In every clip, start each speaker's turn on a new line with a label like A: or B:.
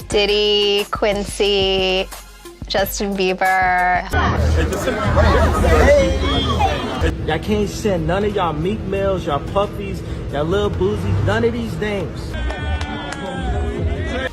A: Diddy, Quincy, Justin Bieber.
B: I can't send none of y'all Meek Mills, y'all Puffies, y'all Lil Boozy, none of these names.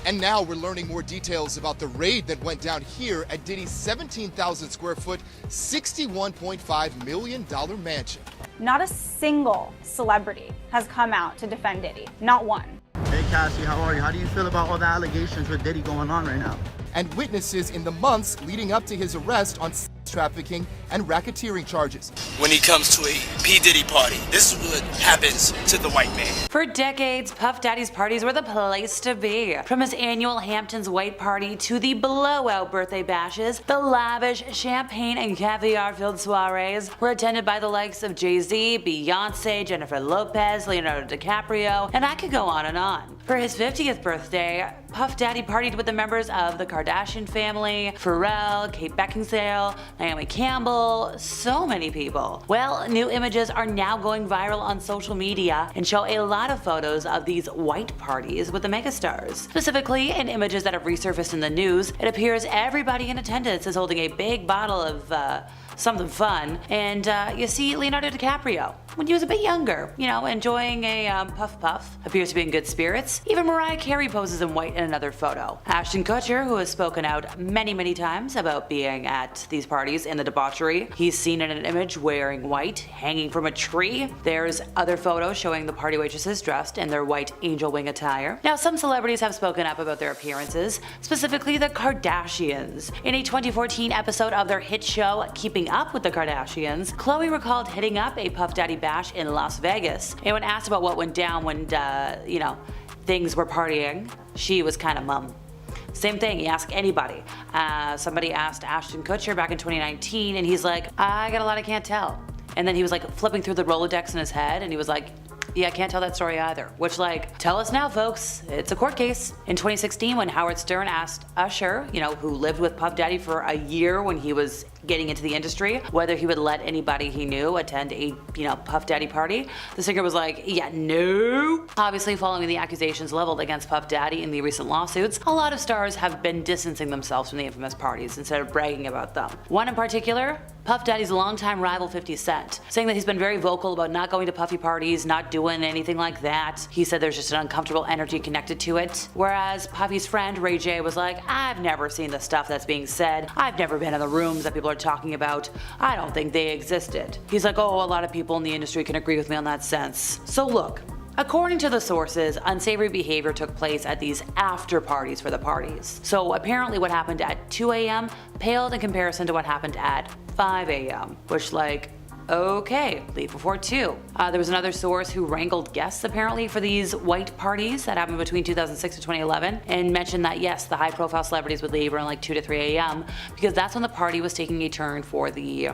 C: And now we're learning more details about the raid that went down here at Diddy's 17,000 square foot, $61.5 million mansion.
D: Not a single celebrity has come out to defend Diddy. Not one.
E: Hey Cassie, how are you? How do you feel about all the allegations with Diddy going on right now?
C: And witnesses in the months leading up to his arrest on sex trafficking and racketeering charges.
F: When he comes to a P. Diddy party, this is what happens to the white man.
G: For decades, Puff Daddy's parties were the place to be. From his annual Hamptons White Party to the blowout birthday bashes, the lavish champagne and caviar-filled soirees were attended by the likes of Jay-Z, Beyonce, Jennifer Lopez, Leonardo DiCaprio, and I could go on and on. For his 50th birthday, Puff Daddy partied with the members of the Kardashian family, Pharrell, Kate Beckinsale, Naomi Campbell, so many people. Well, new images are now going viral on social media and show a lot of photos of these white parties with the megastars. Specifically, in images that have resurfaced in the news, it appears everybody in attendance is holding a big bottle of something fun, and you see Leonardo DiCaprio when he was a bit younger, you know, enjoying a puff, appears to be in good spirits. Even Mariah Carey poses in white in another photo. Ashton Kutcher, who has spoken out many times about being at these parties and the debauchery, he's seen in an image wearing white, hanging from a tree. There's other photos showing the party waitresses dressed in their white angel wing attire. Now, some celebrities have spoken up about their appearances, specifically the Kardashians. In a 2014 episode of their hit show, Keeping Up with the Kardashians, Khloe recalled hitting up a Puff Daddy bash in Las Vegas. And when asked about what went down when, you know, things were partying, she was kind of mum. Same thing, you ask anybody. Somebody asked Ashton Kutcher back in 2019, and he's like, I got a lot I can't tell. And then he was like flipping through the Rolodex in his head, and he was like, yeah, I can't tell that story either. Which, like, tell us now, folks. It's a court case. In 2016, when Howard Stern asked Usher, you know, who lived with Puff Daddy for a year when he was getting into the industry, whether he would let anybody he knew attend a, you know, Puff Daddy party, the singer was like, yeah, no. Obviously, following the accusations leveled against Puff Daddy in the recent lawsuits, a lot of stars have been distancing themselves from the infamous parties instead of bragging about them. One in particular, Puff Daddy's longtime rival 50 Cent, saying that he's been very vocal about not going to puffy parties, not doing anything like that. He said there's just an uncomfortable energy connected to it. Whereas Puffy's friend Ray J was like, I've never seen the stuff that's being said. I've never been in the rooms that people are talking about. I don't think they existed. He's like, oh, a lot of people in the industry can agree with me on that sense. So look, according to the sources, unsavory behavior took place at these after parties for the parties. So apparently what happened at 2 a.m. paled in comparison to what happened at 5 a.m. which, like, okay, leave before 2. There was another source who wrangled guests apparently for these white parties that happened between 2006 to 2011 and mentioned that yes, the high profile celebrities would leave around like 2 to 3 a.m. because that's when the party was taking a turn for the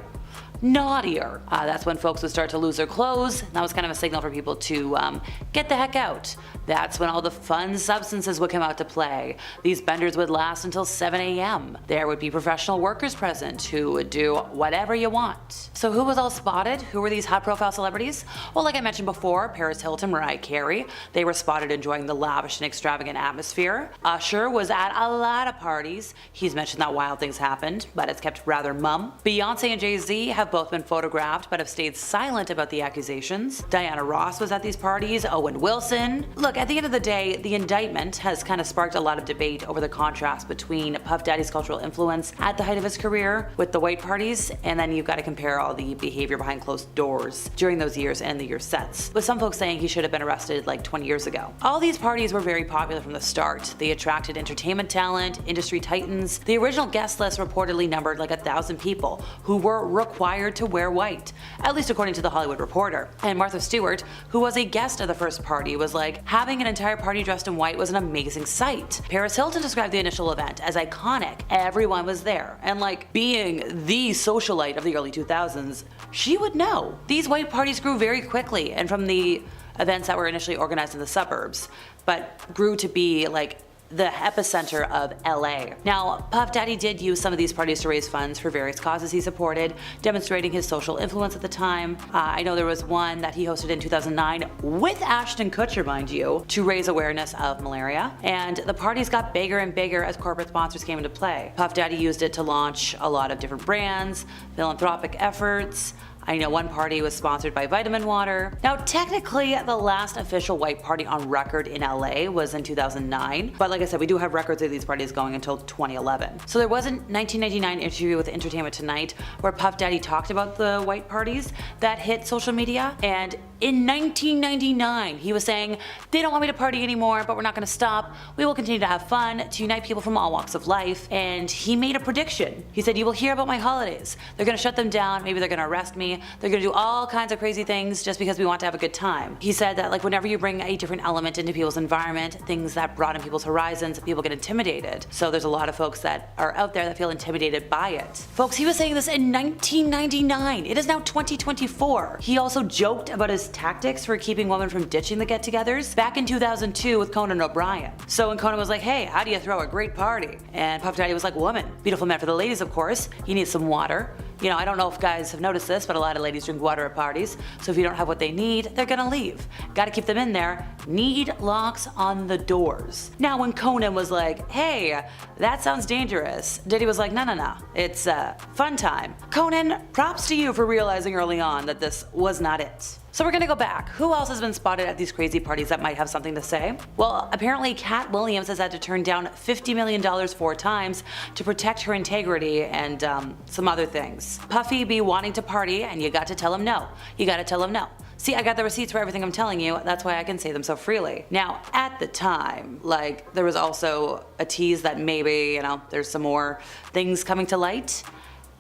G: naughtier. That's when folks would start to lose their clothes. That was kind of a signal for people to get the heck out. That's when all the fun substances would come out to play. These benders would last until 7 a.m. There would be professional workers present who would do whatever you want. So who was all spotted? Who were these high profile celebrities? Well, like I mentioned before, Paris Hilton, Mariah Carey, they were spotted enjoying the lavish and extravagant atmosphere. Usher was at a lot of parties. He's mentioned that wild things happened, but it's kept rather mum. Beyonce and Jay-Z have both been photographed but have stayed silent about the accusations. Diana Ross was at these parties, Owen Wilson. Look, at the end of the day, the indictment has kind of sparked a lot of debate over the contrast between Puff Daddy's cultural influence at the height of his career with the white parties, and then you've got to compare all the behavior behind closed doors during those years and the year sets, with some folks saying he should have been arrested like 20 years ago. All these parties were very popular from the start. They attracted entertainment talent, industry titans. The original guest list reportedly numbered like 1,000 people who were required to wear white, at least according to the Hollywood Reporter. And Martha Stewart, who was a guest at the first party, was like, having an entire party dressed in white was an amazing sight. Paris Hilton described the initial event as iconic. Everyone was there, and like being the socialite of the early 2000s, she would know. These white parties grew very quickly, and from the events that were initially organized in the suburbs, but grew to be like the epicenter of LA. Now, Puff Daddy did use some of these parties to raise funds for various causes he supported, demonstrating his social influence at the time. I know there was one that he hosted in 2009 with Ashton Kutcher, mind you, to raise awareness of malaria. And the parties got bigger and bigger as corporate sponsors came into play. Puff Daddy used it to launch a lot of different brands, philanthropic efforts. I know one party was sponsored by Vitamin Water. Now, technically, the last official white party on record in LA was in 2009, but like I said, we do have records of these parties going until 2011. So there was a 1999 interview with Entertainment Tonight where Puff Daddy talked about the white parties that hit social media, and in 1999, he was saying, they don't want me to party anymore, but we're not gonna stop. We will continue to have fun, to unite people from all walks of life. And he made a prediction. He said, you will hear about my holidays. They're gonna shut them down, maybe they're gonna arrest me. They're gonna do all kinds of crazy things just because we want to have a good time. He said that like whenever you bring a different element into people's environment, things that broaden people's horizons, people get intimidated. So there's a lot of folks that are out there that feel intimidated by it. Folks, he was saying this in 1999. It is now 2024. He also joked about his tactics for keeping women from ditching the get-togethers back in 2002 with Conan O'Brien. So when Conan was like, hey, how do you throw a great party? And Puff Daddy was like, woman. Beautiful men for the ladies, of course. You need some water. You know, I don't know if guys have noticed this, but a lot of ladies drink water at parties. So if you don't have what they need, they're gonna leave. Gotta keep them in there. Need locks on the doors. Now when Conan was like, hey, that sounds dangerous, Diddy was like, no, it's a fun time. Conan, props to you for realizing early on that this was not it. So we're gonna go back. Who else has been spotted at these crazy parties that might have something to say? Well, apparently Cat Williams has had to turn down $50 million 4 times to protect her integrity and some other things. Puffy be wanting to party and you got to tell him no. You gotta tell him no. See, I got the receipts for everything I'm telling you, that's why I can say them so freely. Now, at the time, like, there was also a tease that maybe, you know, there's some more things coming to light.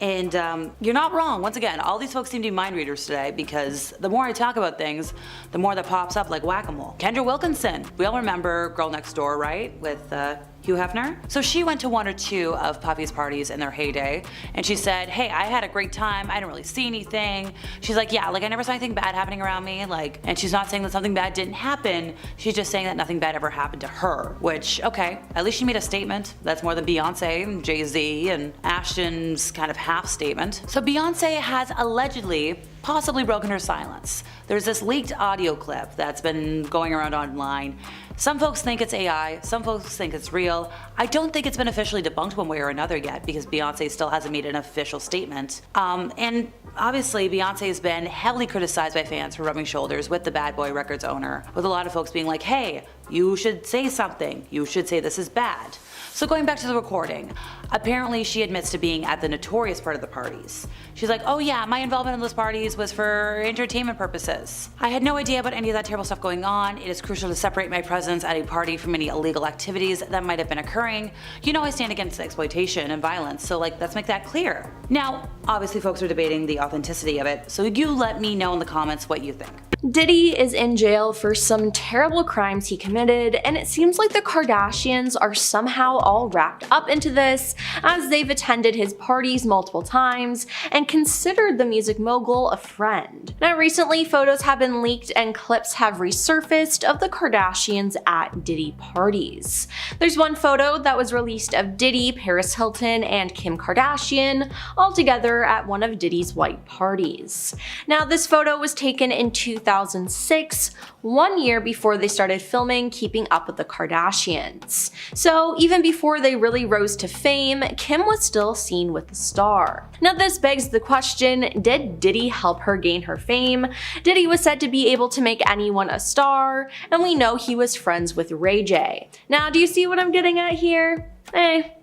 G: And you're not wrong. Once again, all these folks seem to be mind readers today because the more I talk about things, the more that pops up like whack-a-mole. Kendra Wilkinson. We all remember Girl Next Door, right? With Hugh Hefner. So she went to 1 or 2 of Puffy's parties in their heyday, and she said, hey, I had a great time, I didn't really see anything. She's like, yeah, like I never saw anything bad happening around me, like, and she's not saying that something bad didn't happen, she's just saying that nothing bad ever happened to her, which, okay, at least she made a statement. That's more than Beyonce and Jay-Z and Ashton's kind of half statement. So Beyonce has allegedly possibly broken her silence. There's this leaked audio clip that's been going around online. Some folks think it's AI, some folks think it's real. I don't think it's been officially debunked one way or another yet because Beyonce still hasn't made an official statement. And obviously Beyonce has been heavily criticized by fans for rubbing shoulders with the Bad Boy Records owner, with a lot of folks being like, hey, you should say something, you should say this is bad. So going back to the recording, apparently she admits to being at the notorious part of the parties. She's like, oh yeah, my involvement in those parties was for entertainment purposes. I had no idea about any of that terrible stuff going on. It is crucial to separate my presence at a party from any illegal activities that might have been occurring. You know I stand against exploitation and violence, so like let's make that clear. Now, obviously folks are debating the authenticity of it, so you let me know in the comments what you think.
H: Diddy is in jail for some terrible crimes he committed, and it seems like the Kardashians are somehow all wrapped up into this, as they've attended his parties multiple times and considered the music mogul a friend. Now recently, photos have been leaked and clips have resurfaced of the Kardashians at Diddy parties. There's one photo that was released of Diddy, Paris Hilton, and Kim Kardashian all together at one of Diddy's white parties. Now this photo was taken in 2006, 1 year before they started filming Keeping Up with the Kardashians. So even before they really rose to fame, Kim was still seen with the star. Now this begs the question, did Diddy help her gain her fame? Diddy was said to be able to make anyone a star, and we know he was friends with Ray J. Now do you see what I'm getting at here?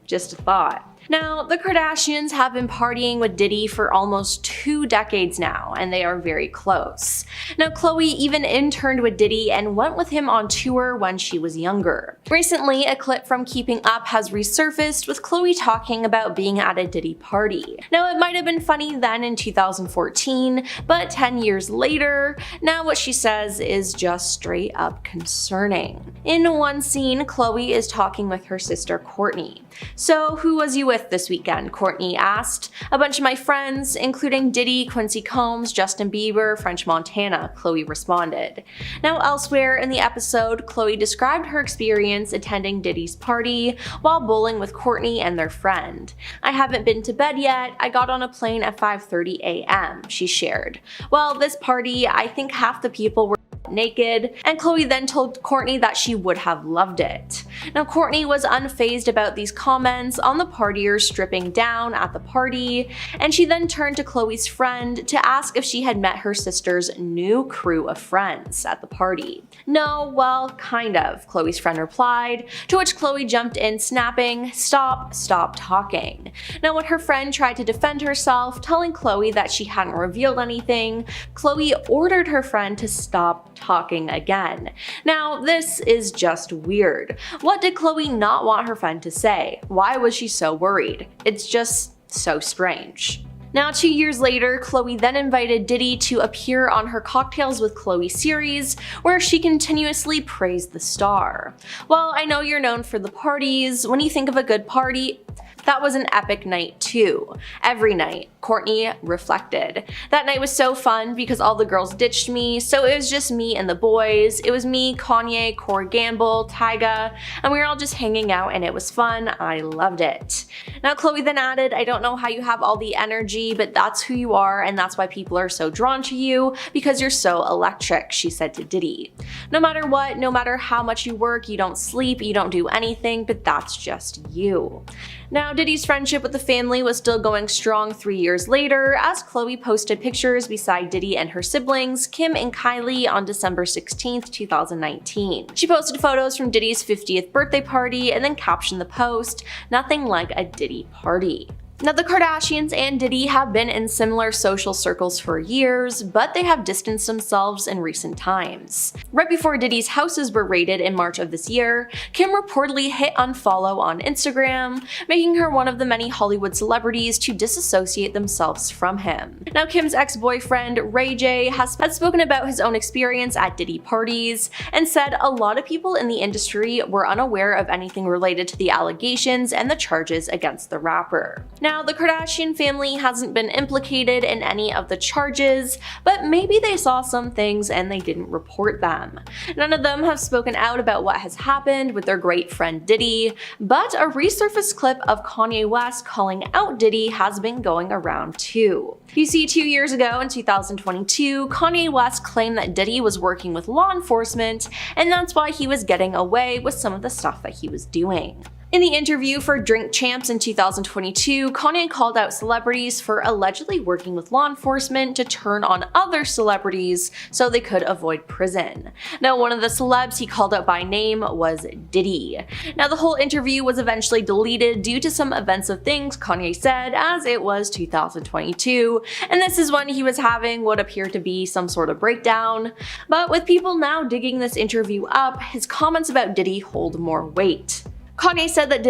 H: Just a thought. Now, the Kardashians have been partying with Diddy for almost 2 decades now, and they are very close. Now, Khloe even interned with Diddy and went with him on tour when she was younger. Recently, a clip from Keeping Up has resurfaced with Khloe talking about being at a Diddy party. Now, it might have been funny then in 2014, but 10 years later, now what she says is just straight up concerning. In one scene, Khloe is talking with her sister Kourtney. So, who was you with with this weekend?" Kourtney asked. "A bunch of my friends, including Diddy, Quincy Combs, Justin Bieber, French Montana," Khloe responded. Now elsewhere in the episode, Khloe described her experience attending Diddy's party while bowling with Kourtney and their friend. "I haven't been to bed yet. I got on a plane at 5:30 a.m., she shared. "Well, this party, I think half the people were naked," and Khloe then told Kourtney that she would have loved it. Now Kourtney was unfazed about these comments on the partiers stripping down at the party, and she then turned to Khloe's friend to ask if she had met her sister's new crew of friends at the party. "No, well, kind of," Khloe's friend replied, to which Khloe jumped in snapping, stop talking." Now when her friend tried to defend herself, telling Khloe that she hadn't revealed anything, Khloe ordered her friend to stop talking again. Now this is just weird. What did Khloe not want her friend to say? Why was she so worried? It's just so strange. Now 2 years later, Khloe then invited Diddy to appear on her Cocktails with Khloe series, where she continuously praised the star. "Well, I know you're known for the parties. When you think of a good party, that was an epic night too. Every night," Kourtney reflected. "That night was so fun because all the girls ditched me, so it was just me and the boys. It was me, Kanye, Corey Gamble, Tyga, and we were all just hanging out and it was fun. I loved it." Now Khloe then added, "I don't know how you have all the energy, but that's who you are and that's why people are so drawn to you, because you're so electric," she said to Diddy. "No matter what, no matter how much you work, you don't sleep, you don't do anything, but that's just you." Now Diddy's friendship with the family was still going strong 3 years later, as Khloe posted pictures beside Diddy and her siblings, Kim and Kylie, on December 16th, 2019. She posted photos from Diddy's 50th birthday party and then captioned the post, "Nothing like a Diddy party." Now the Kardashians and Diddy have been in similar social circles for years, but they have distanced themselves in recent times. Right before Diddy's houses were raided in March of this year, Kim reportedly hit unfollow on Instagram, making her one of the many Hollywood celebrities to disassociate themselves from him. Now Kim's ex-boyfriend, Ray J, has spoken about his own experience at Diddy parties and said a lot of people in the industry were unaware of anything related to the allegations and the charges against the rapper. Now, the Kardashian family hasn't been implicated in any of the charges, but maybe they saw some things and they didn't report them. None of them have spoken out about what has happened with their great friend Diddy, but a resurfaced clip of Kanye West calling out Diddy has been going around too. You see, 2 years ago in 2022, Kanye West claimed that Diddy was working with law enforcement, and that's why he was getting away with some of the stuff that he was doing. In the interview for Drink Champs in 2022, Kanye called out celebrities for allegedly working with law enforcement to turn on other celebrities so they could avoid prison. Now, one of the celebs he called out by name was Diddy. Now, the whole interview was eventually deleted due to some offensive things Kanye said, as it was 2022, and this is when he was having what appeared to be some sort of breakdown. But with people now digging this interview up, his comments about Diddy hold more weight. Kanye said that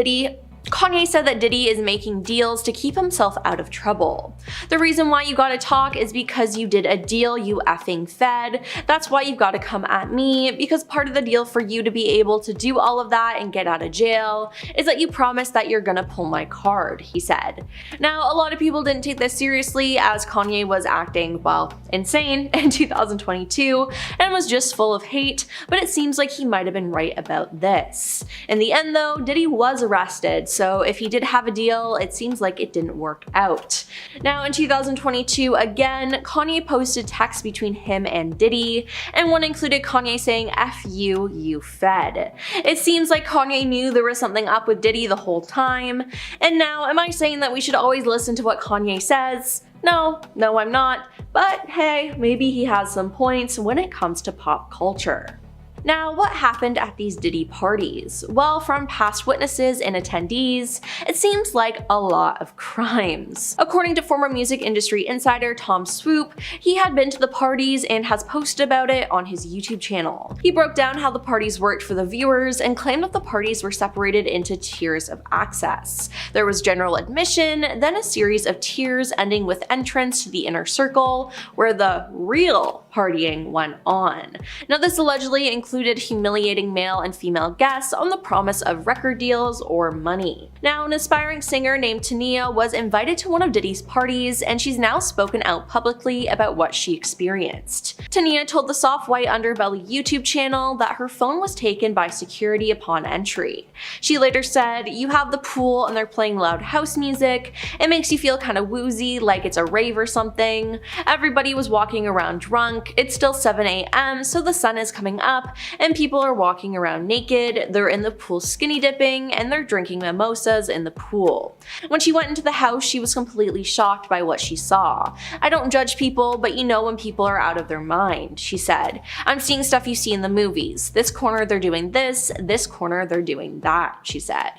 H: Diddy is making deals to keep himself out of trouble. "The reason why you gotta talk is because you did a deal, you effing fed. That's why you've gotta come at me, because part of the deal for you to be able to do all of that and get out of jail is that you promise that you're gonna pull my card," he said. Now, a lot of people didn't take this seriously, as Kanye was acting, well, insane in 2022 and was just full of hate, but it seems like he might have been right about this. In the end though, Diddy was arrested, so if he did have a deal, it seems like it didn't work out. Now in 2022, again, Kanye posted texts between him and Diddy, and one included Kanye saying, "F you, you fed." It seems like Kanye knew there was something up with Diddy the whole time, and now am I saying that we should always listen to what Kanye says? No, I'm not, but hey, maybe he has some points when it comes to pop culture. Now, what happened at these Diddy parties? Well, from past witnesses and attendees, it seems like a lot of crimes. According to former music industry insider Tom Swoop, he had been to the parties and has posted about it on his YouTube channel. He broke down how the parties worked for the viewers and claimed that the parties were separated into tiers of access. There was general admission, then a series of tiers ending with entrance to the inner circle, where the real partying went on. Now, this allegedly included included humiliating male and female guests on the promise of record deals or money. Now, an aspiring singer named Tania was invited to one of Diddy's parties, and she's now spoken out publicly about what she experienced. Tania told the Soft White Underbelly YouTube channel that her phone was taken by security upon entry. She later said, "You have the pool and they're playing loud house music. It makes you feel kind of woozy, like it's a rave or something. Everybody was walking around drunk. It's still 7 a.m. so the sun is coming up and people are walking around naked. They're in the pool skinny dipping and they're drinking mimosas in the pool." When she went into the house, she was completely shocked by what she saw. "I don't judge people, but you know when people are out of their mind," she said. "I'm seeing stuff you see in the movies. This corner they're doing this corner they're doing that," she said.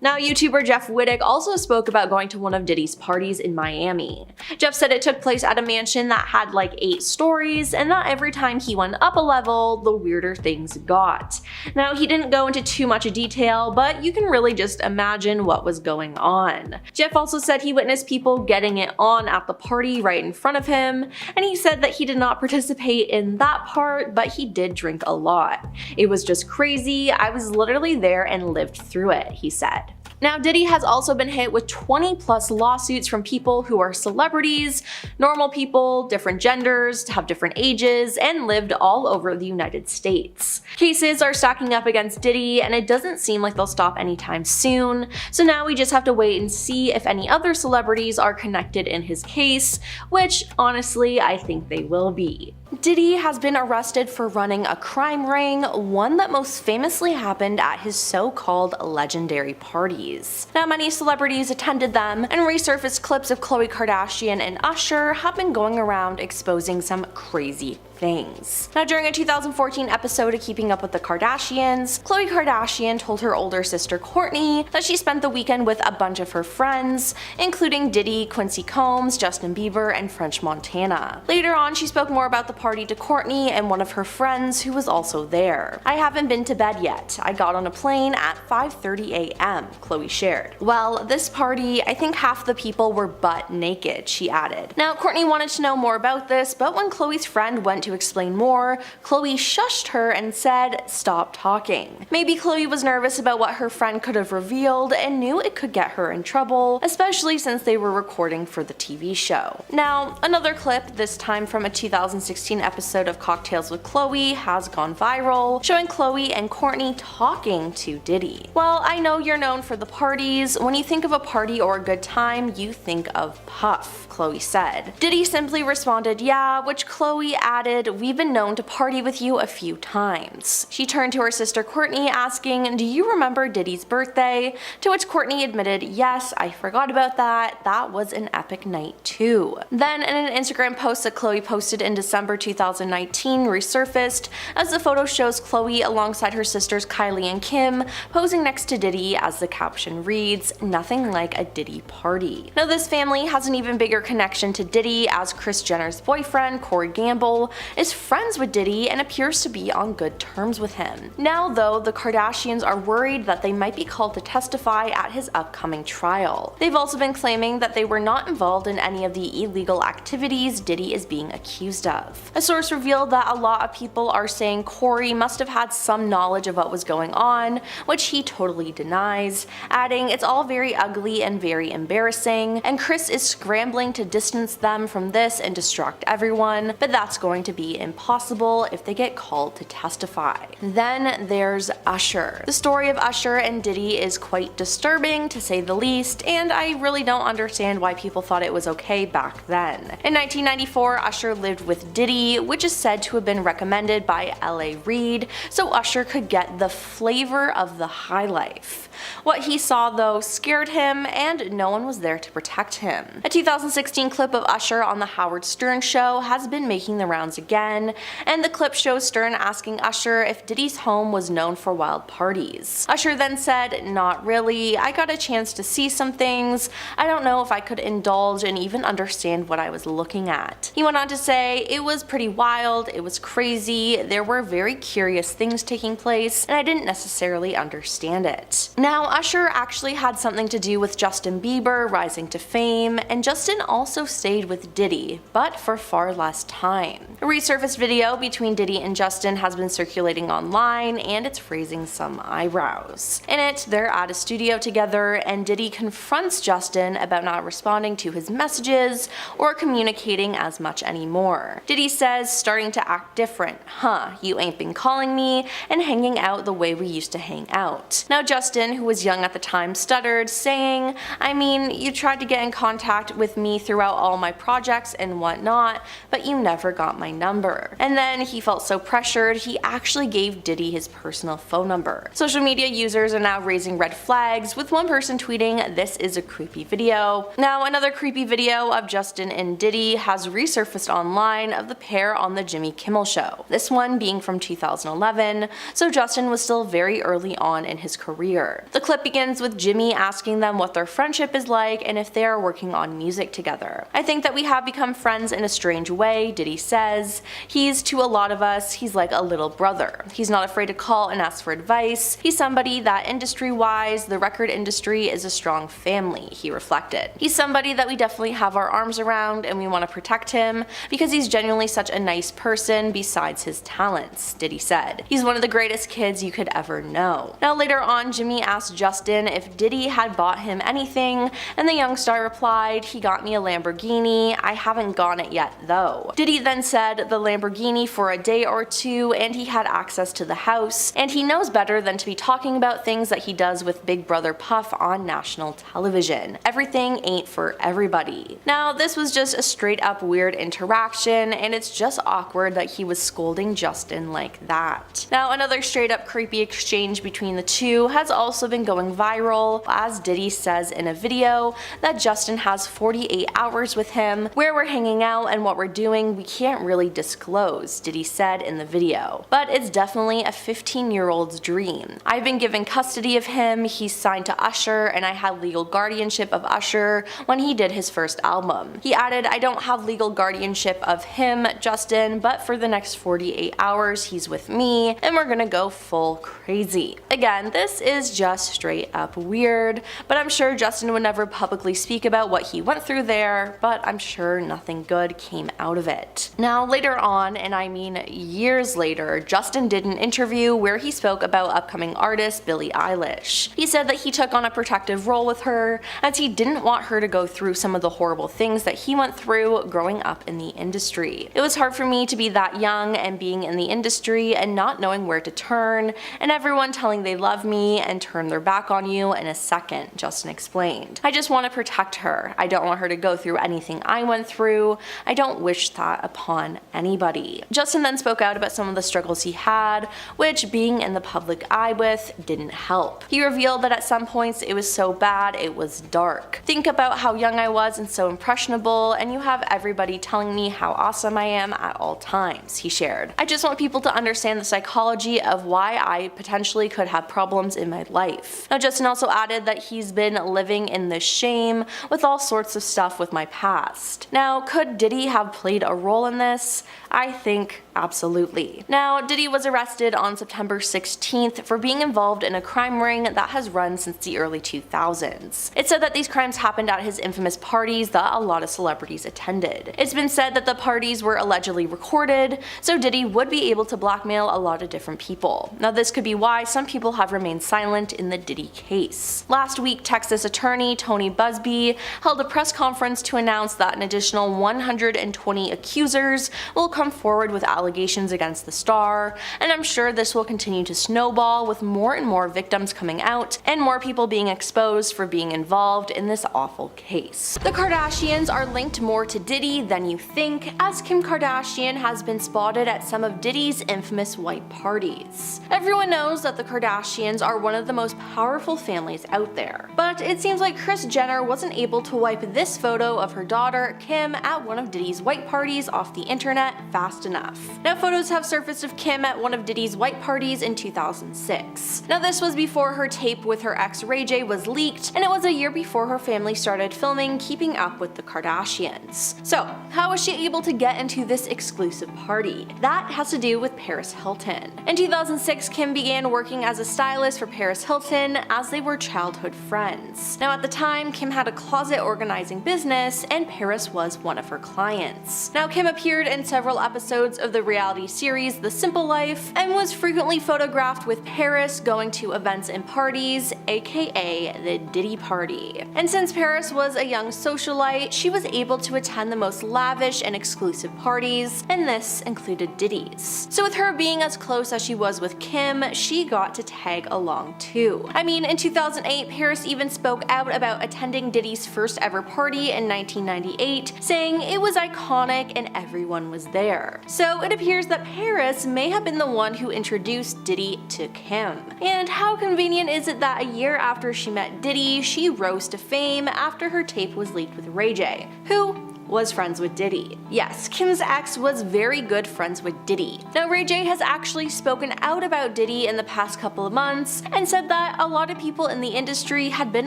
H: Now, YouTuber Jeff Wittick also spoke about going to one of Diddy's parties in Miami. Jeff said it took place at a mansion that had like 8 stories, and that every time he went up a level, the weirder things got. Now, he didn't go into too much detail, but you can really just imagine what was going on. Jeff also said he witnessed people getting it on at the party right in front of him, and he said that he did not participate in that part, but he did drink a lot. "It was just crazy. I was literally there and lived through it," he said. Now, Diddy has also been hit with 20+ lawsuits from people who are celebrities, normal people, different genders, have different ages, and lived all over the United States. Cases are stacking up against Diddy, and it doesn't seem like they'll stop anytime soon, so now we just have to wait and see if any other celebrities are connected in his case, which honestly I think they will be. Diddy has been arrested for running a crime ring, one that most famously happened at his so-called legendary parties. Now, many celebrities attended them, and resurfaced clips of Khloe Kardashian and Usher have been going around exposing some crazy things. Now, during a 2014 episode of Keeping Up with the Kardashians, Khloe Kardashian told her older sister Kourtney that she spent the weekend with a bunch of her friends, including Diddy, Quincy Combs, Justin Bieber, and French Montana. Later on, she spoke more about the party to Kourtney and one of her friends who was also there. "I haven't been to bed yet. I got on a plane at 5:30 a.m., Khloe shared. "Well, this party, I think half the people were butt naked," she added. Now, Kourtney wanted to know more about this, but when Khloe's friend went to explain more, Khloe shushed her and said, "Stop talking." Maybe Khloe was nervous about what her friend could have revealed and knew it could get her in trouble, especially since they were recording for the TV show. Now, another clip, this time from a 2016 episode of Cocktails with Khloe, has gone viral, showing Khloe and Kourtney talking to Diddy. "Well, I know you're known for the parties. When you think of a party or a good time, you think of Puff," Khloe said. Diddy simply responded, "Yeah," which Khloe added, "We've been known to party with you a few times." She turned to her sister Kourtney asking, "Do you remember Diddy's birthday?" To which Kourtney admitted, "Yes, I forgot about that. That was an epic night too." Then in an Instagram post that Khloe posted in December 2019 resurfaced, as the photo shows Khloe alongside her sisters Kylie and Kim posing next to Diddy, as the caption reads, "Nothing like a Diddy party." Now, this family has an even bigger connection to Diddy, as Kris Jenner's boyfriend, Corey Gamble, is friends with Diddy and appears to be on good terms with him. Now, though, the Kardashians are worried that they might be called to testify at his upcoming trial. They've also been claiming that they were not involved in any of the illegal activities Diddy is being accused of. A source revealed that a lot of people are saying Corey must have had some knowledge of what was going on, which he totally denies, adding, "It's all very ugly and very embarrassing, and Kris is scrambling to distance them from this and distract everyone, but that's going to be impossible if they get called to testify." Then there's Usher. The story of Usher and Diddy is quite disturbing, to say the least, and I really don't understand why people thought it was okay back then. In 1994, Usher lived with Diddy, which is said to have been recommended by L.A. Reid, so Usher could get the flavor of the high life. What he saw, though, scared him, and no one was there to protect him. A 2016 clip of Usher on The Howard Stern Show has been making the rounds again, and the clip shows Stern asking Usher if Diddy's home was known for wild parties. Usher then said, "Not really. I got a chance to see some things. I don't know if I could indulge and even understand what I was looking at." He went on to say, "It was pretty wild, it was crazy, there were very curious things taking place, and I didn't necessarily understand it." Now, Usher actually had something to do with Justin Bieber rising to fame, and Justin also stayed with Diddy, but for far less time. resurfaced video between Diddy and Justin has been circulating online, and it's raising some eyebrows. In it, they're at a studio together, and Diddy confronts Justin about not responding to his messages or communicating as much anymore. Diddy says, starting to act different, huh, you ain't been calling me and hanging out the way we used to hang out. Now Justin, who was young at the time, stuttered, saying, I mean, you tried to get in contact with me throughout all my projects and whatnot, but you never got my number. And then he felt so pressured, he actually gave Diddy his personal phone number. Social media users are now raising red flags, with one person tweeting, this is a creepy video. Now another creepy video of Justin and Diddy has resurfaced online of the pair on the Jimmy Kimmel Show. This one being from 2011, so Justin was still very early on in his career. The clip begins with Jimmy asking them what their friendship is like and if they are working on music together. I think that we have become friends in a strange way, Diddy says. He's, to a lot of us, he's like a little brother. He's not afraid to call and ask for advice. He's somebody that industry-wise, the record industry is a strong family, he reflected. He's somebody that we definitely have our arms around and we want to protect him because he's genuinely such a nice person besides his talents, Diddy said. He's one of the greatest kids you could ever know. Now later on, Jimmy asked Justin if Diddy had bought him anything, and the young star replied, he got me a Lamborghini, I haven't gotten it yet though. Diddy then said the Lamborghini for a day or two and he had access to the house, and he knows better than to be talking about things that he does with Big Brother Puff on national television. Everything ain't for everybody. Now this was just a straight up weird interaction, and it's just awkward that he was scolding Justin like that. Now another straight up creepy exchange between the two has also been going viral, as Diddy says in a video that Justin has 48 hours with him. Where we're hanging out and what we're doing we can't really disclose, Diddy said in the video. But it's definitely a 15-year-old's dream. I've been given custody of him, he's signed to Usher, and I had legal guardianship of Usher when he did his first album. He added, I don't have legal guardianship of him, Justin, but for the next 48 hours he's with me and we're gonna go full crazy. Again, this is just straight up weird, but I'm sure Justin would never publicly speak about what he went through there, but I'm sure nothing good came out of it. Now later on, and I mean years later, Justin did an interview where he spoke about upcoming artist Billie Eilish. He said that he took on a protective role with her as he didn't want her to go through some of the horrible things that he went through growing up in the industry. It was hard for me to be that young and being in the industry and not knowing where to turn, and everyone telling they love me and turn their back on you in a second, Justin explained. I just want to protect her. I don't want her to go through anything I went through. I don't wish that upon anybody. Justin then spoke out about some of the struggles he had, which being in the public eye with didn't help. He revealed that at some points it was so bad it was dark. Think about how young I was and so impressionable, and you have everybody telling me how awesome I am at all times, he shared. I just want people to understand the psychology of why I potentially could have problems in my life. Now Justin also added that he's been living in this shame with all sorts of stuff with my past. Now could Diddy have played a role in this? I think absolutely. Now Diddy was arrested on September 16th for being involved in a crime ring that has run since the early 2000s. It's said that these crimes happened at his infamous parties that a lot of celebrities attended. It's been said that the parties were allegedly recorded, so Diddy would be able to blackmail a lot of different people. Now this could be why some people have remained silent in the Diddy case. Last week, Texas attorney Tony Busby held a press conference to announce that an additional 120 accusers will come forward with allegations against the star, and I'm sure this will continue to snowball with more and more victims coming out and more people being exposed for being involved in this awful case. The Kardashians are linked more to Diddy than you think, as Kim Kardashian has been spotted at some of Diddy's infamous white parties. Everyone knows that the Kardashians are one of the most powerful families out there, but it seems like Kris Jenner wasn't able to wipe this photo of her daughter Kim at one of Diddy's white parties off the internet fast enough. Now, photos have surfaced of Kim at one of Diddy's white parties in 2006. Now, this was before her tape with her ex Ray J was leaked, and it was a year before her family started filming Keeping Up with the Kardashians. So, how was she able to get into this exclusive party? That has to do with Paris Hilton. In 2006, Kim began working as a stylist for Paris Hilton as they were childhood friends. Now, at the time, Kim had a closet organizing business, and Paris was one of her clients. Now, Kim appeared in several episodes of the reality series The Simple Life and was frequently photographed with Paris going to events and parties, aka the Diddy party. And since Paris was a young socialite, she was able to attend the most lavish and exclusive parties, and this included Diddy's. So with her being as close as she was with Kim, she got to tag along too. I mean, in 2008, Paris even spoke out about attending Diddy's first ever party in 1998, saying it was iconic and everyone was there. So it appears that Paris may have been the one who introduced Diddy to Kim. And how convenient is it that a year after she met Diddy, she rose to fame after her tape was leaked with Ray J, who was friends with Diddy. Yes, Kim's ex was very good friends with Diddy. Now, Ray J has actually spoken out about Diddy in the past couple of months and said that a lot of people in the industry had been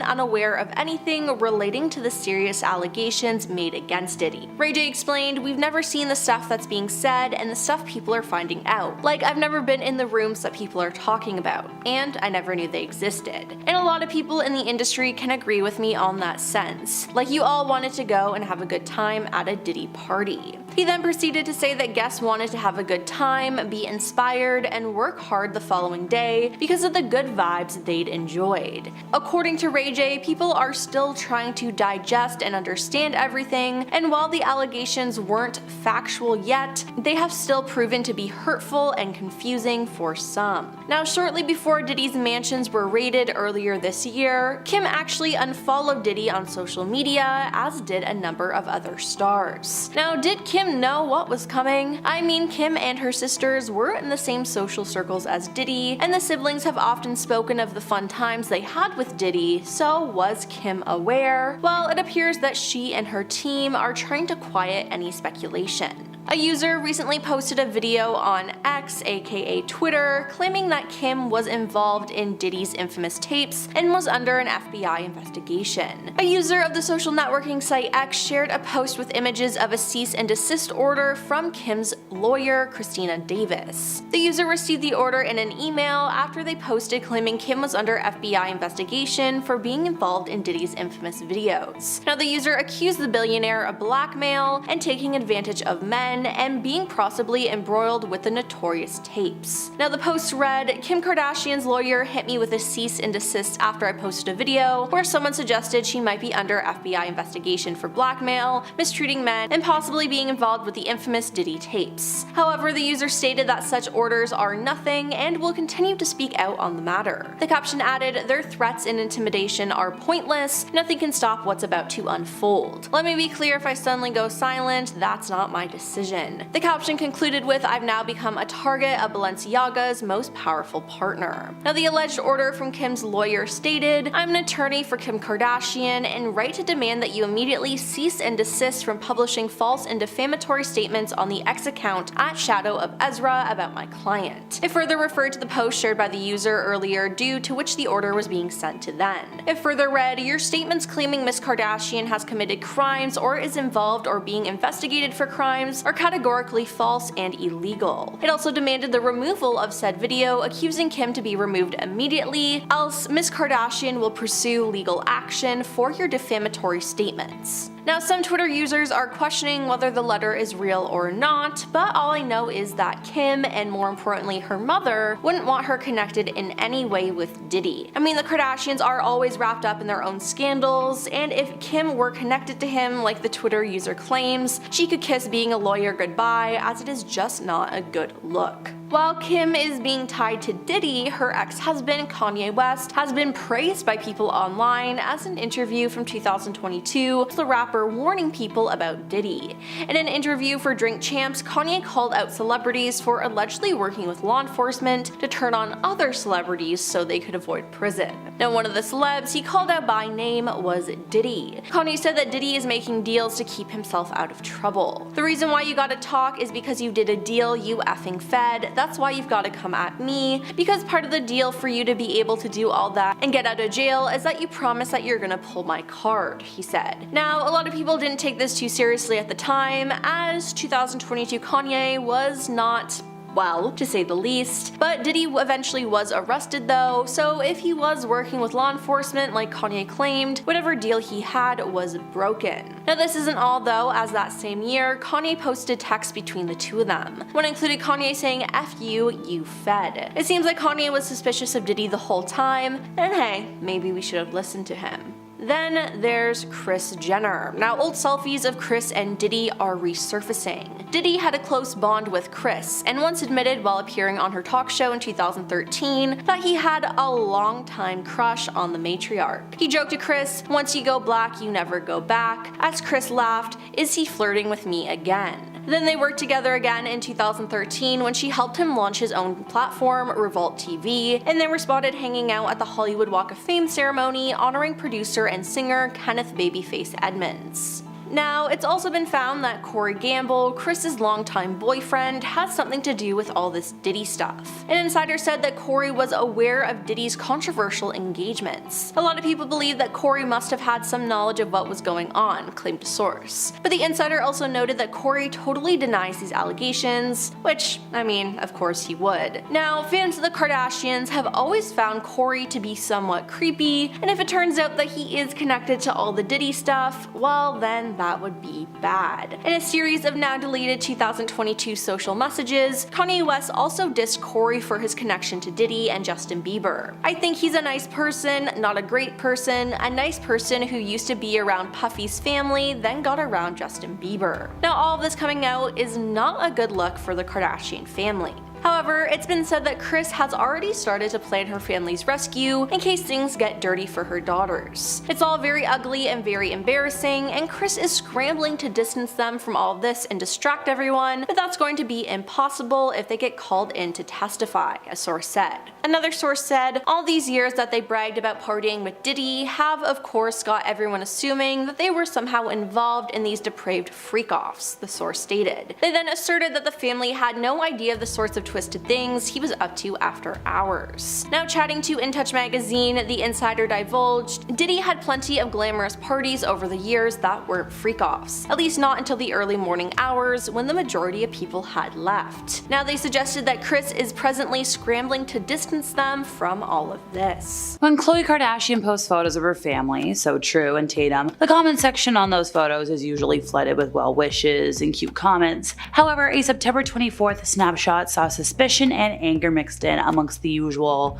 H: unaware of anything relating to the serious allegations made against Diddy. Ray J explained, "We've never seen the stuff that's being said and the stuff people are finding out. Like, I've never been in the rooms that people are talking about, and I never knew they existed." And a lot of people in the industry can agree with me on that sense. Like, you all wanted to go and have a good time at a Diddy party. He then proceeded to say that guests wanted to have a good time, be inspired, and work hard the following day because of the good vibes they'd enjoyed. According to Ray J, people are still trying to digest and understand everything, and while the allegations weren't factual yet, they have still proven to be hurtful and confusing for some. Now, shortly before Diddy's mansions were raided earlier this year, Kim actually unfollowed Diddy on social media, as did a number of other stars. Now, did Kim know what was coming? I mean, Kim and her sisters were in the same social circles as Diddy, and the siblings have often spoken of the fun times they had with Diddy, so was Kim aware? Well, it appears that she and her team are trying to quiet any speculation. A user recently posted a video on X, aka Twitter, claiming that Kim was involved in Diddy's infamous tapes and was under an FBI investigation. A user of the social networking site X shared a post with images of a cease and desist order from Kim's lawyer, Christina Davis. The user received the order in an email after they posted claiming Kim was under FBI investigation for being involved in Diddy's infamous videos. Now, the user accused the billionaire of blackmail and taking advantage of men and being possibly embroiled with the notorious tapes. Now, the post read, "Kim Kardashian's lawyer hit me with a cease and desist after I posted a video where someone suggested she might be under FBI investigation for blackmail, mistreating men, and possibly being involved with the infamous Diddy tapes." However, the user stated that such orders are nothing and will continue to speak out on the matter. The caption added, "Their threats and intimidation are pointless. Nothing can stop what's about to unfold. Let me be clear, if I suddenly go silent, that's not my decision." The caption concluded with, "I've now become a target of Balenciaga's most powerful partner." Now, the alleged order from Kim's lawyer stated, "I'm an attorney for Kim Kardashian and right to demand that you immediately cease and desist from publishing false and defamatory statements on the X account at Shadow of Ezra about my client." It further referred to the post shared by the user earlier, due to which the order was being sent to them. It further read, "Your statements claiming Miss Kardashian has committed crimes or is involved or being investigated for crimes are categorically false and illegal." It also demanded the removal of said video, accusing Kim to be removed immediately, else Miss Kardashian will pursue legal action for your defamatory statements. Now, some Twitter users are questioning whether the letter is real or not, but all I know is that Kim, and more importantly her mother, wouldn't want her connected in any way with Diddy. I mean, the Kardashians are always wrapped up in their own scandals, and if Kim were connected to him like the Twitter user claims, she could kiss being a lawyer goodbye, as it is just not a good look. While Kim is being tied to Diddy, her ex-husband Kanye West has been praised by people online, as an interview from 2022, the rapper warning people about Diddy. In an interview for Drink Champs, Kanye called out celebrities for allegedly working with law enforcement to turn on other celebrities so they could avoid prison. Now, one of the celebs he called out by name was Diddy. Kanye said that Diddy is making deals to keep himself out of trouble. The reason why you gotta talk is because you did a deal you effing fed. That's why you've gotta come at me, because part of the deal for you to be able to do all that and get out of jail is that you promise that you're gonna pull my card, he said. Now, a lot of people didn't take this too seriously at the time, as 2022 Kanye was not, well, to say the least. But Diddy eventually was arrested though, so if he was working with law enforcement like Kanye claimed, whatever deal he had was broken. Now, this isn't all though, as that same year, Kanye posted texts between the two of them. One included Kanye saying, "F you, you fed." It seems like Kanye was suspicious of Diddy the whole time, and hey, maybe we should have listened to him. Then there's Kris Jenner. Now, old selfies of Kris and Diddy are resurfacing. Diddy had a close bond with Kris, and once admitted while appearing on her talk show in 2013 that he had a long-time crush on the matriarch. He joked to Kris, "Once you go black, you never go back," as Kris laughed, "Is he flirting with me again?" Then they worked together again in 2013 when she helped him launch his own platform, Revolt TV, and they were spotted hanging out at the Hollywood Walk of Fame ceremony honoring producer and singer Kenneth Babyface Edmonds. Now, it's also been found that Corey Gamble, Kris's longtime boyfriend, has something to do with all this Diddy stuff. An insider said that Corey was aware of Diddy's controversial engagements. A lot of people believe that Corey must have had some knowledge of what was going on, claimed a source. But the insider also noted that Corey totally denies these allegations, which, I mean, of course he would. Now, fans of the Kardashians have always found Corey to be somewhat creepy, and if it turns out that he is connected to all the Diddy stuff, well then that would be bad. In a series of now deleted 2022 social messages, Kanye West also dissed Corey for his connection to Diddy and Justin Bieber. "I think he's a nice person, not a great person, a nice person who used to be around Puffy's family, then got around Justin Bieber." Now, all of this coming out is not a good look for the Kardashian family. However, it's been said that Kris has already started to plan her family's rescue in case things get dirty for her daughters. It's all very ugly and very embarrassing, and Kris is scrambling to distance them from all of this and distract everyone, but that's going to be impossible if they get called in to testify, a source said. Another source said, "All these years that they bragged about partying with Diddy have of course got everyone assuming that they were somehow involved in these depraved freak-offs," the source stated. They then asserted that the family had no idea of the sorts of twisted things he was up to after hours. Now, chatting to In Touch magazine, the insider divulged Diddy had plenty of glamorous parties over the years that weren't freak-offs, at least not until the early morning hours when the majority of people had left. Now, they suggested that Kris is presently scrambling to distance them from all of this.
G: When Khloe Kardashian posts photos of her family, so True and Tatum, the comment section on those photos is usually flooded with well wishes and cute comments. However, a September 24th snapshot saw suspicion and anger mixed in amongst the usual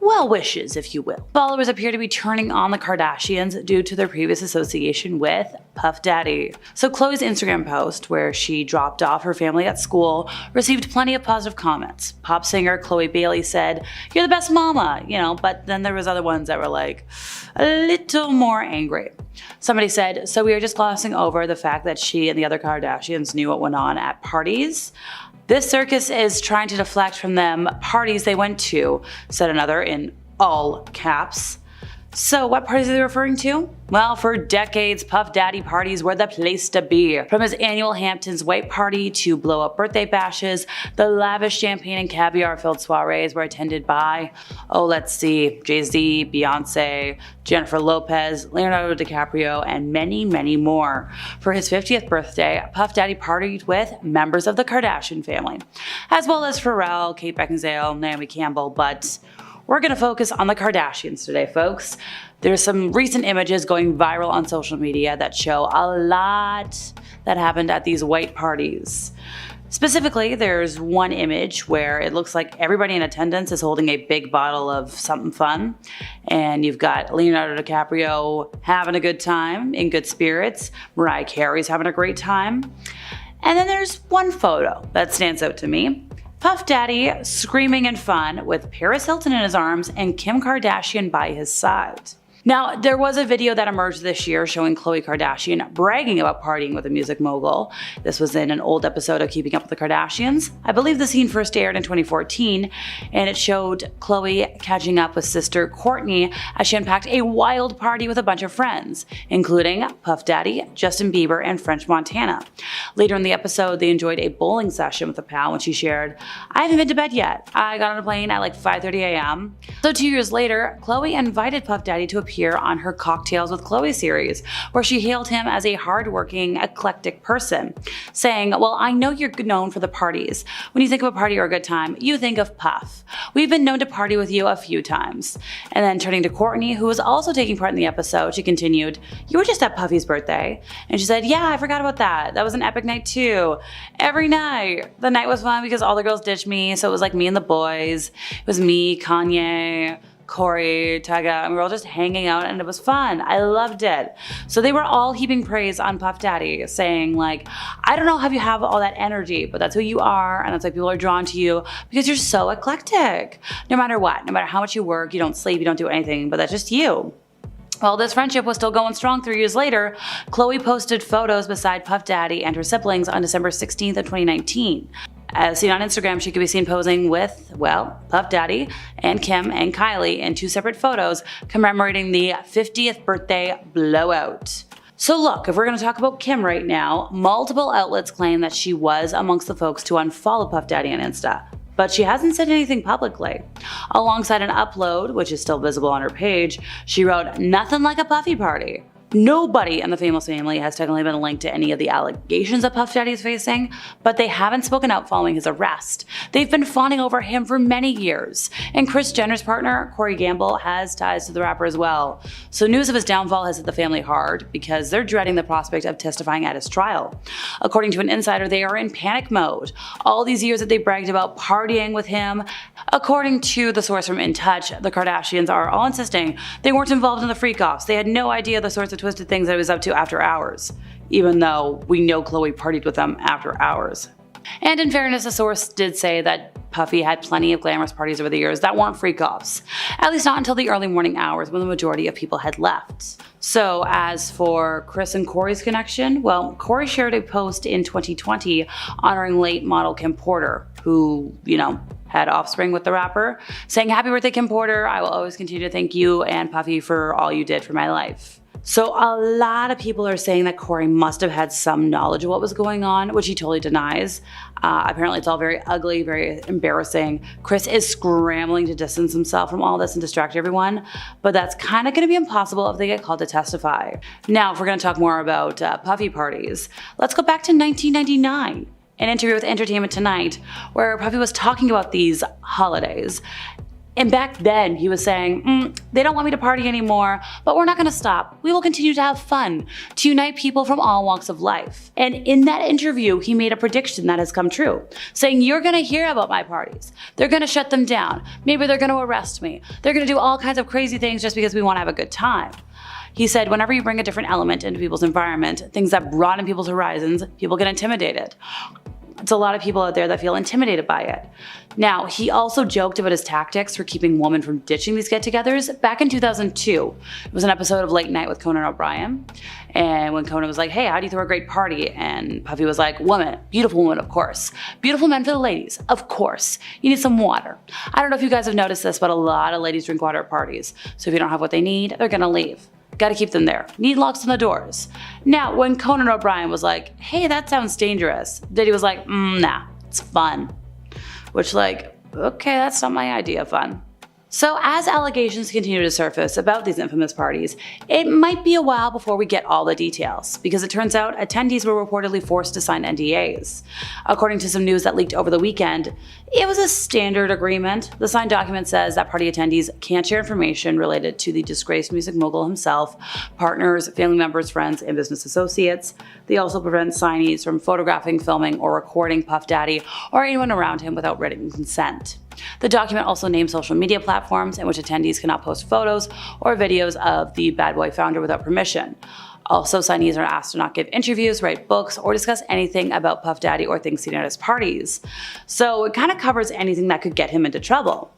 G: well wishes, if you will. Followers appear to be turning on the Kardashians due to their previous association with Puff Daddy. So Khloe's Instagram post, where she dropped off her family at school, received plenty of positive comments. Pop singer Chloe Bailey said, "You're the best mama," but then there was other ones that were like a little more angry. Somebody said, "So we are just glossing over the fact that she and the other Kardashians knew what went on at parties. This circus is trying to deflect from them parties they went to," said another in all caps. So what parties are they referring to? Well, for decades, Puff Daddy parties were the place to be. From his annual Hamptons white party to blow-up birthday bashes, the lavish champagne and caviar-filled soirees were attended by, Jay-Z, Beyonce, Jennifer Lopez, Leonardo DiCaprio, and many, many more. For his 50th birthday, Puff Daddy partied with members of the Kardashian family, as well as Pharrell, Kate Beckinsale, Naomi Campbell, but we're gonna focus on the Kardashians today, folks. There's some recent images going viral on social media that show a lot that happened at these white parties. Specifically, there's one image where it looks like everybody in attendance is holding a big bottle of something fun, and you've got Leonardo DiCaprio having a good time, in good spirits, Mariah Carey's having a great time, and then there's one photo that stands out to me. Puff Daddy screaming in fun with Paris Hilton in his arms and Kim Kardashian by his side. Now, there was a video that emerged this year showing Khloe Kardashian bragging about partying with a music mogul. This was in an old episode of Keeping Up with the Kardashians. I believe the scene first aired in 2014, and it showed Khloe catching up with sister Kourtney as she unpacked a wild party with a bunch of friends, including Puff Daddy, Justin Bieber, and French Montana. Later in the episode, they enjoyed a bowling session with a pal when she shared, "I haven't been to bed yet. I got on a plane at like 5:30 a.m. So 2 years later, Khloe invited Puff Daddy to appear on her Cocktails with Khloe series, where she hailed him as a hardworking, eclectic person, saying, "Well, I know you're known for the parties. When you think of a party or a good time, you think of Puff. We've been known to party with you a few times." And then turning to Kourtney, who was also taking part in the episode, she continued, "You were just at Puffy's birthday." And she said, "Yeah, I forgot about that. That was an epic night too. Every night. The night was fun because all the girls ditched me, so it was like me and the boys. It was me, Kanye, Corey, Tyga, and we were all just hanging out and it was fun. I loved it." So they were all heaping praise on Puff Daddy, saying like, "I don't know how you have all that energy, but that's who you are, and that's why people are drawn to you because you're so eclectic. No matter what, no matter how much you work, you don't sleep, you don't do anything, but that's just you." Well, this friendship was still going strong 3 years later. Khloe posted photos beside Puff Daddy and her siblings on December 16th of 2019. As seen on Instagram, she could be seen posing with, well, Puff Daddy and Kim and Kylie in 2 separate photos commemorating the 50th birthday blowout. So look, if we're going to talk about Kim right now, multiple outlets claim that she was amongst the folks to unfollow Puff Daddy on Insta, but she hasn't said anything publicly. Alongside an upload, which is still visible on her page, she wrote, "Nothing like a Puffy party." Nobody in the famous family has technically been linked to any of the allegations that Puff Daddy is facing, but they haven't spoken out following his arrest. They've been fawning over him for many years, and Kris Jenner's partner, Corey Gamble, has ties to the rapper as well. So news of his downfall has hit the family hard because they're dreading the prospect of testifying at his trial. According to an insider, they are in panic mode. All these years that they bragged about partying with him, according to the source from In Touch, the Kardashians are all insisting they weren't involved in the freak-offs. They had no idea the sorts of twisted things that he was up to after hours, even though we know Khloe partied with them after hours. And in fairness, the source did say that Puffy had plenty of glamorous parties over the years that weren't freak-offs, at least not until the early morning hours when the majority of people had left. So as for Kris and Corey's connection, well, Corey shared a post in 2020 honoring late model Kim Porter, who, had offspring with the rapper, saying, "Happy birthday, Kim Porter. I will always continue to thank you and Puffy for all you did for my life." So a lot of people are saying that Corey must have had some knowledge of what was going on, which he totally denies. Apparently it's all very ugly, very embarrassing. Kris is scrambling to distance himself from all this and distract everyone, but that's kind of going to be impossible if they get called to testify. Now, if we're going to talk more about Puffy parties, let's go back to 1999. An interview with Entertainment Tonight, where Puffy was talking about these holidays. And back then, he was saying, "They don't want me to party anymore, but we're not going to stop. We will continue to have fun, to unite people from all walks of life." And in that interview, he made a prediction that has come true, saying, "You're going to hear about my parties. They're going to shut them down. Maybe they're going to arrest me. They're going to do all kinds of crazy things just because we want to have a good time." He said, "Whenever you bring a different element into people's environment, things that broaden people's horizons, people get intimidated." It's a lot of people out there that feel intimidated by it. Now, he also joked about his tactics for keeping women from ditching these get-togethers back in 2002. It was an episode of Late Night with Conan O'Brien. And when Conan was like, "Hey, how do you throw a great party?" And Puffy was like, "Woman, beautiful woman, of course. Beautiful men for the ladies, of course. You need some water." I don't know if you guys have noticed this, but a lot of ladies drink water at parties. So if you don't have what they need, they're gonna leave. Gotta keep them there. Need locks on the doors. Now, when Conan O'Brien was like, "Hey, that sounds dangerous," Diddy was like, "Nah, it's fun." Which, like, okay, that's not my idea of fun. So as allegations continue to surface about these infamous parties, it might be a while before we get all the details, because it turns out attendees were reportedly forced to sign NDAs. According to some news that leaked over the weekend, it was a standard agreement. The signed document says that party attendees can't share information related to the disgraced music mogul himself, partners, family members, friends, and business associates. They also prevent signees from photographing, filming, or recording Puff Daddy or anyone around him without written consent. The document also names social media platforms in which attendees cannot post photos or videos of the Bad Boy founder without permission. Also, signees are asked to not give interviews, write books, or discuss anything about Puff Daddy or things seen at his parties. So it kind of covers anything that could get him into trouble.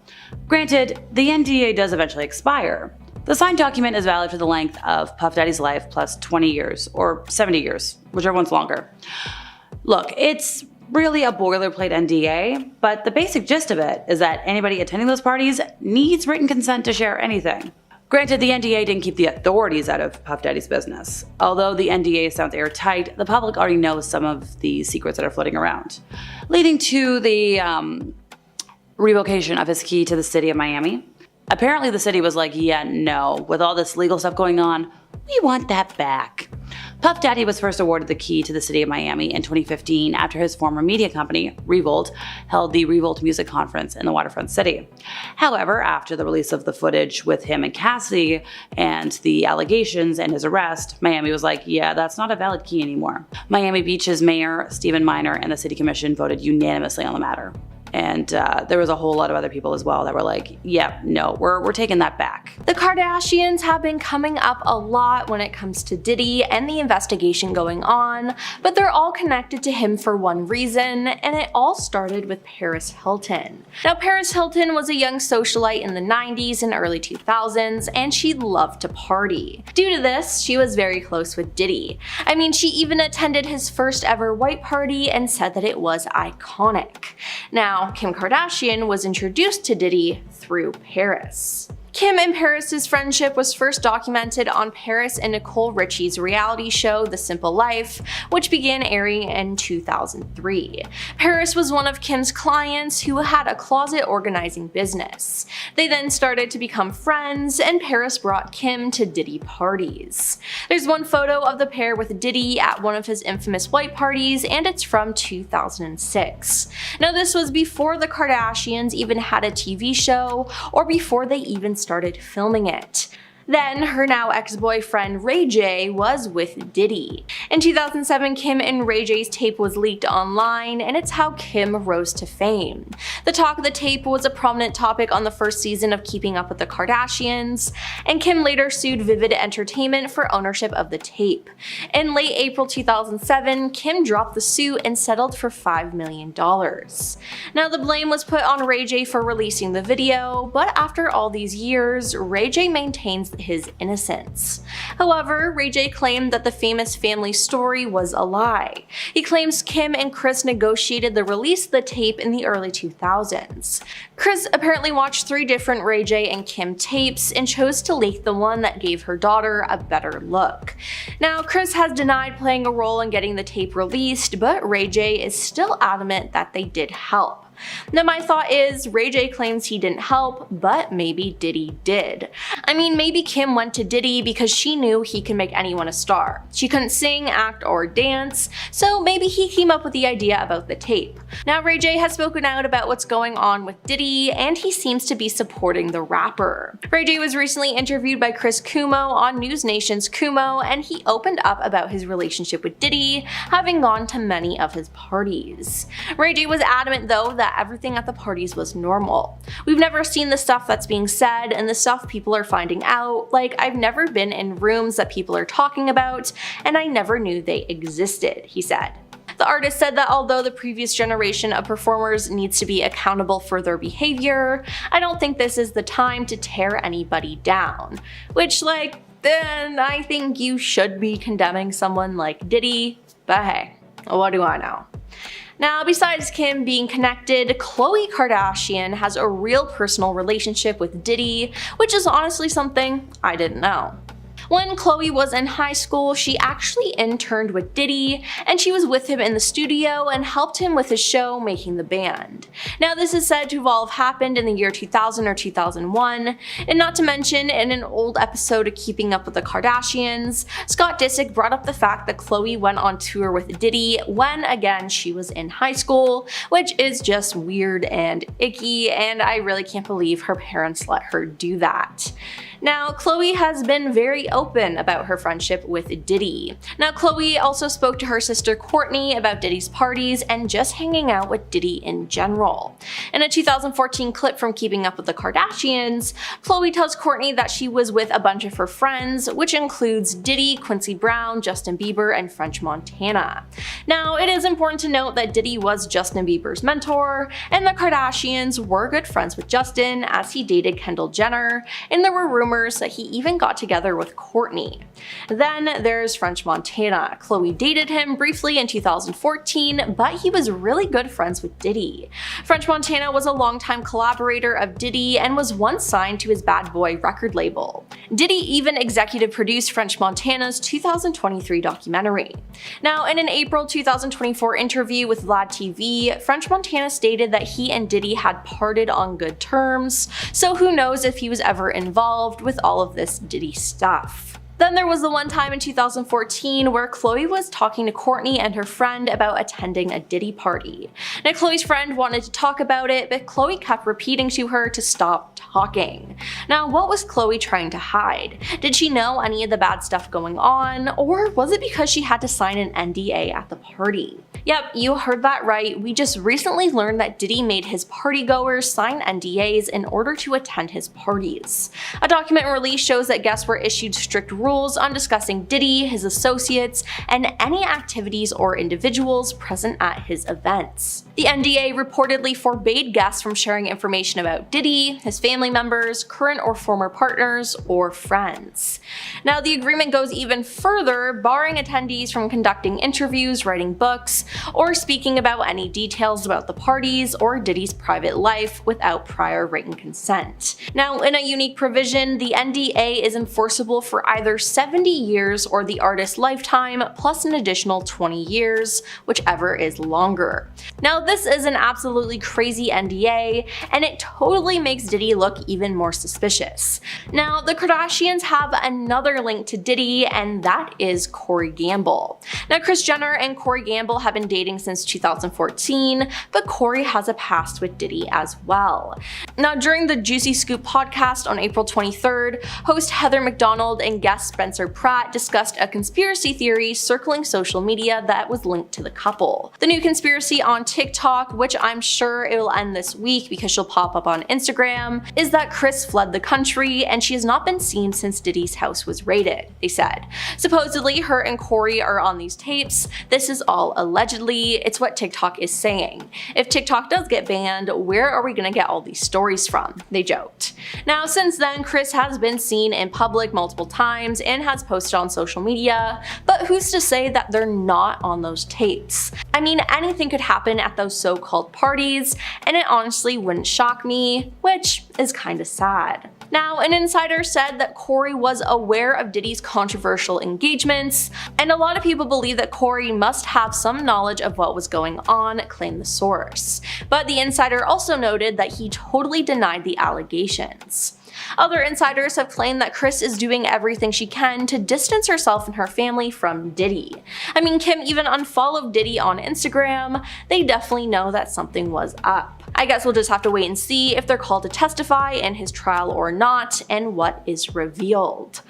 G: Granted, the NDA does eventually expire, The signed document is valid for the length of Puff Daddy's life plus 20 years, or 70 years, whichever one's longer. Look, it's really a boilerplate NDA, but the basic gist of it is that anybody attending those parties needs written consent to share anything. Granted, the NDA didn't keep the authorities out of Puff Daddy's business. Although the NDA sounds airtight, the public already knows some of the secrets that are floating around, leading to the revocation of his key to the city of Miami. Apparently the city was like, yeah, no, with all this legal stuff going on, we want that back. Puff Daddy was first awarded the key to the city of Miami in 2015 after his former media company, Revolt, held the Revolt Music Conference in the waterfront city. However, after the release of the footage with him and Cassie and the allegations and his arrest, Miami was like, yeah, that's not a valid key anymore. Miami Beach's mayor, Stephen Minor, and the city commission voted unanimously on the matter. And there was a whole lot of other people as well that were like, yeah, no, we're taking that back.
H: The Kardashians have been coming up a lot when it comes to Diddy and the investigation going on, but they're all connected to him for one reason, and it all started with Paris Hilton. Now, Paris Hilton was a young socialite in the 90s and early 2000s, and she loved to party. Due to this, she was very close with Diddy. I mean, she even attended his first ever white party and said that it was iconic. Now, Kim Kardashian was introduced to Diddy through Paris. Kim and Paris's friendship was first documented on Paris and Nicole Richie's reality show The Simple Life, which began airing in 2003. Paris was one of Kim's clients who had a closet organizing business. They then started to become friends, and Paris brought Kim to Diddy parties. There's one photo of the pair with Diddy at one of his infamous white parties, and it's from 2006. Now, this was before the Kardashians even had a TV show, or before they even started filming it. Then, her now ex-boyfriend Ray J was with Diddy. In 2007, Kim and Ray J's tape was leaked online, and it's how Kim rose to fame. The talk of the tape was a prominent topic on the first season of Keeping Up with the Kardashians, and Kim later sued Vivid Entertainment for ownership of the tape. In late April 2007, Kim dropped the suit and settled for $5 million. Now, the blame was put on Ray J for releasing the video, but after all these years, Ray J maintains his innocence. However, Ray J claimed that the famous family story was a lie. He claims Kim and Kris negotiated the release of the tape in the early 2000s. Kris apparently watched 3 different Ray J and Kim tapes and chose to leak the one that gave her daughter a better look. Now, Kris has denied playing a role in getting the tape released, but Ray J is still adamant that they did help. Now, my thought is, Ray J claims he didn't help, but maybe Diddy did. I mean, maybe Kim went to Diddy because she knew he could make anyone a star. She couldn't sing, act, or dance, so maybe he came up with the idea about the tape. Now, Ray J has spoken out about what's going on with Diddy, and he seems to be supporting the rapper. Ray J was recently interviewed by Kris Kumo on News Nation's Kumo, and he opened up about his relationship with Diddy, having gone to many of his parties. Ray J was adamant, though, that everything at the parties was normal. We've never seen the stuff that's being said and the stuff people are finding out. Like, I've never been in rooms that people are talking about, and I never knew they existed, he said. The artist said that although the previous generation of performers needs to be accountable for their behavior, I don't think this is the time to tear anybody down. Which, like, then I think you should be condemning someone like Diddy, but hey, what do I know? Now, besides Kim being connected, Khloe Kardashian has a real personal relationship with Diddy, which is honestly something I didn't know. When Khloe was in high school, she actually interned with Diddy, and she was with him in the studio and helped him with his show Making the Band. Now, this is said to all have happened in the year 2000 or 2001, and not to mention, in an old episode of Keeping Up with the Kardashians, Scott Disick brought up the fact that Khloe went on tour with Diddy when, again, she was in high school, which is just weird and icky, and I really can't believe her parents let her do that. Now, Khloe has been very open about her friendship with Diddy. Now, Khloe also spoke to her sister Kourtney about Diddy's parties and just hanging out with Diddy in general. In a 2014 clip from Keeping Up with the Kardashians, Khloe tells Kourtney that she was with a bunch of her friends, which includes Diddy, Quincy Brown, Justin Bieber, and French Montana. Now, it is important to note that Diddy was Justin Bieber's mentor, and the Kardashians were good friends with Justin as he dated Kendall Jenner, and there were rumors rumors that he even got together with Kourtney. Then there's French Montana. Khloe dated him briefly in 2014, but he was really good friends with Diddy. French Montana was a longtime collaborator of Diddy and was once signed to his Bad Boy record label. Diddy even executive produced French Montana's 2023 documentary. Now, in an April 2024 interview with Vlad TV, French Montana stated that he and Diddy had parted on good terms, so who knows if he was ever involved with all of this Diddy stuff. Then there was the one time in 2014 where Khloe was talking to Kourtney and her friend about attending a Diddy party. Now Khloe's friend wanted to talk about it, but Khloe kept repeating to her to stop talking. Now what was Khloe trying to hide? Did she know any of the bad stuff going on, or was it because she had to sign an NDA at the party? Yep, you heard that right. We just recently learned that Diddy made his partygoers sign NDAs in order to attend his parties. A document release shows that guests were issued strict rules on discussing Diddy, his associates, and any activities or individuals present at his events. The NDA reportedly forbade guests from sharing information about Diddy, his family members, current or former partners, or friends. Now the agreement goes even further, barring attendees from conducting interviews, writing books, or speaking about any details about the parties or Diddy's private life without prior written consent. Now, in a unique provision, the NDA is enforceable for either 70 years or the artist's lifetime, plus an additional 20 years, whichever is longer. Now, this is an absolutely crazy NDA, and it totally makes Diddy look even more suspicious. Now, the Kardashians have another link to Diddy, and that is Corey Gamble. Now, Kris Jenner and Corey Gamble have been dating since 2014, but Corey has a past with Diddy as well. Now, during the Juicy Scoop podcast on April 23rd, host Heather McDonald and guest Spencer Pratt discussed a conspiracy theory circling social media that was linked to the couple. The new conspiracy on TikTok, which I'm sure it will end this week because she'll pop up on Instagram, is that Kris fled the country and she has not been seen since Diddy's house was raided, they said. Supposedly, her and Corey are on these tapes. This is all allegedly, it's what TikTok is saying. If TikTok does get banned, where are we gonna get all these stories from? They joked. Now, since then, Kris has been seen in public multiple times and has posted on social media, but who's to say that they're not on those tapes? I mean, anything could happen at those so-called parties, and it honestly wouldn't shock me, which is kinda sad. Now, an insider said that Corey was aware of Diddy's controversial engagements, and a lot of people believe that Corey must have some knowledge of what was going on, claimed the source. But the insider also noted that he totally denied the allegations. Other insiders have claimed that Kris is doing everything she can to distance herself and her family from Diddy. I mean, Kim even unfollowed Diddy on Instagram. They definitely know that something was up. I guess we'll just have to wait and see if they're called to testify in his trial or not, and what is revealed.